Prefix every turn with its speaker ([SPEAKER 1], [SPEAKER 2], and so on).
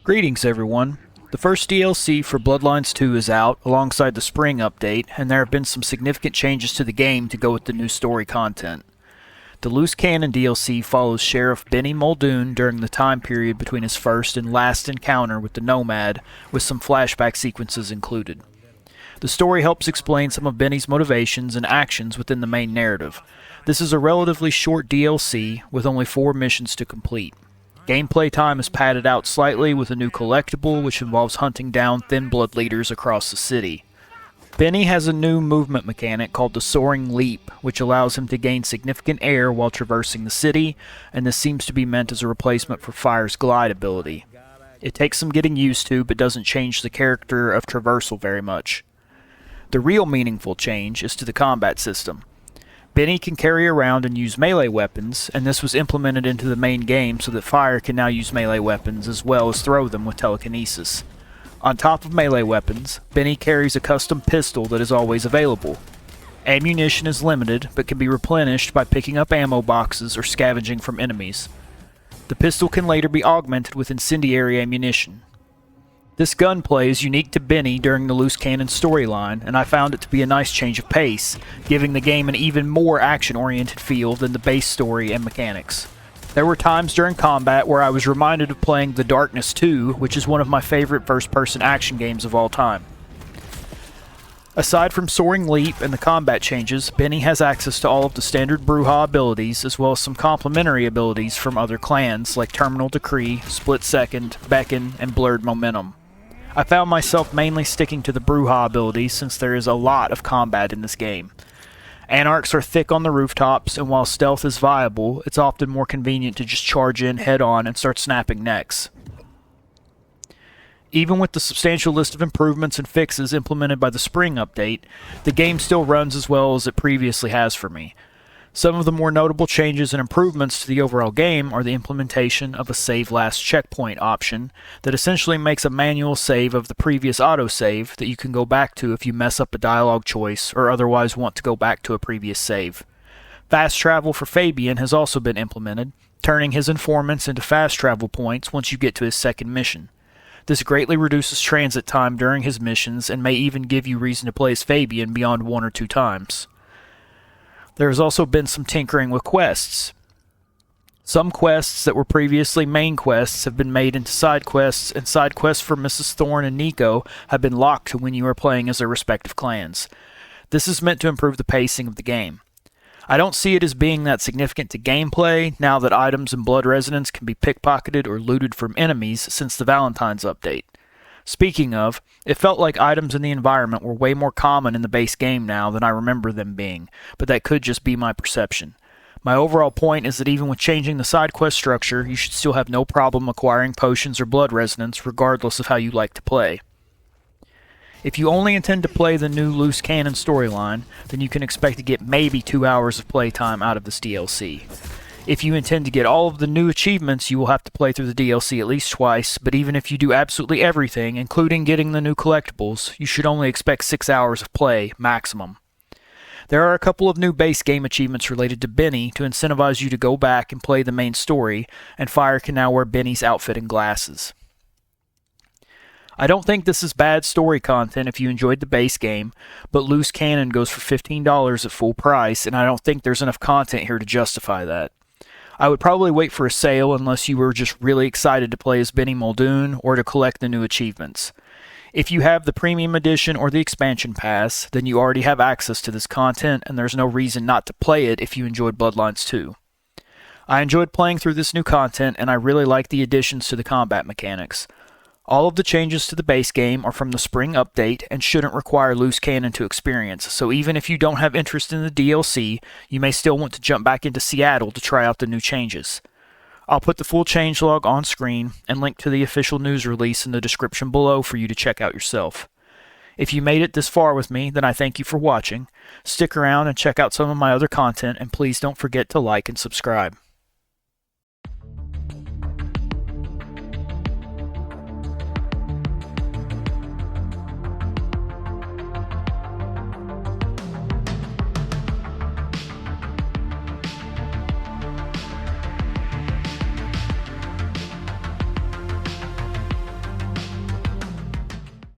[SPEAKER 1] Greetings everyone. The first DLC for Bloodlines 2 is out, alongside the spring update, and there have been some significant changes to the game to go with the new story content. The Loose Cannon DLC follows Sheriff Benny Muldoon during the time period between his first and last encounter with the Nomad, with some flashback sequences included. The story helps explain some of Benny's motivations and actions within the main narrative. This is a relatively short DLC, with only 4 missions to complete. Gameplay time is padded out slightly with a new collectible which involves hunting down thin blood leaders across the city. Benny has a new movement mechanic called the Soaring Leap, which allows him to gain significant air while traversing the city, and this seems to be meant as a replacement for Fire's glide ability. It takes some getting used to, but doesn't change the character of Traversal very much. The real meaningful change is to the combat system. Benny can carry around and use melee weapons, and this was implemented into the main game so that Fire can now use melee weapons as well as throw them with telekinesis. On top of melee weapons, Benny carries a custom pistol that is always available. Ammunition is limited, but can be replenished by picking up ammo boxes or scavenging from enemies. The pistol can later be augmented with incendiary ammunition. This gunplay is unique to Benny during the Loose Cannon storyline, and I found it to be a nice change of pace, giving the game an even more action-oriented feel than the base story and mechanics. There were times during combat where I was reminded of playing The Darkness 2, which is one of my favorite first-person action games of all time. Aside from Soaring Leap and the combat changes, Benny has access to all of the standard Brujah abilities, as well as some complementary abilities from other clans like Terminal Decree, Split Second, Beckon, and Blurred Momentum. I found myself mainly sticking to the Brujah abilities since there is a lot of combat in this game. Anarchs are thick on the rooftops, and while stealth is viable, it's often more convenient to just charge in head-on and start snapping necks. Even with the substantial list of improvements and fixes implemented by the spring update, the game still runs as well as it previously has for me. Some of the more notable changes and improvements to the overall game are the implementation of a Save Last Checkpoint option that essentially makes a manual save of the previous autosave that you can go back to if you mess up a dialogue choice or otherwise want to go back to a previous save. Fast travel for Fabian has also been implemented, turning his informants into fast travel points once you get to his second mission. This greatly reduces transit time during his missions and may even give you reason to play as Fabian beyond 1 or 2 times. There has also been some tinkering with quests. Some quests that were previously main quests have been made into side quests, and side quests for Mrs. Thorne and Nico have been locked to when you are playing as their respective clans. This is meant to improve the pacing of the game. I don't see it as being that significant to gameplay now that items in Blood Resonance can be pickpocketed or looted from enemies since the Valentine's update. Speaking of, it felt like items in the environment were way more common in the base game now than I remember them being, but that could just be my perception. My overall point is that even with changing the side quest structure, you should still have no problem acquiring potions or blood resonance regardless of how you like to play. If you only intend to play the new Loose Cannon storyline, then you can expect to get maybe 2 hours of playtime out of this DLC. If you intend to get all of the new achievements, you will have to play through the DLC at least twice, but even if you do absolutely everything, including getting the new collectibles, you should only expect 6 hours of play, maximum. There are a couple of new base game achievements related to Benny to incentivize you to go back and play the main story, and Fire can now wear Benny's outfit and glasses. I don't think this is bad story content if you enjoyed the base game, but Loose Cannon goes for $15 at full price, and I don't think there's enough content here to justify that. I would probably wait for a sale unless you were just really excited to play as Benny Muldoon or to collect the new achievements. If you have the Premium Edition or the Expansion Pass, then you already have access to this content, and there's no reason not to play it if you enjoyed Bloodlines 2. I enjoyed playing through this new content, and I really like the additions to the combat mechanics. All of the changes to the base game are from the spring update and shouldn't require Loose Cannon to experience, so even if you don't have interest in the DLC, you may still want to jump back into Seattle to try out the new changes. I'll put the full changelog on screen and link to the official news release in the description below for you to check out yourself. If you made it this far with me, then I thank you for watching. Stick around and check out some of my other content, and please don't forget to like and subscribe.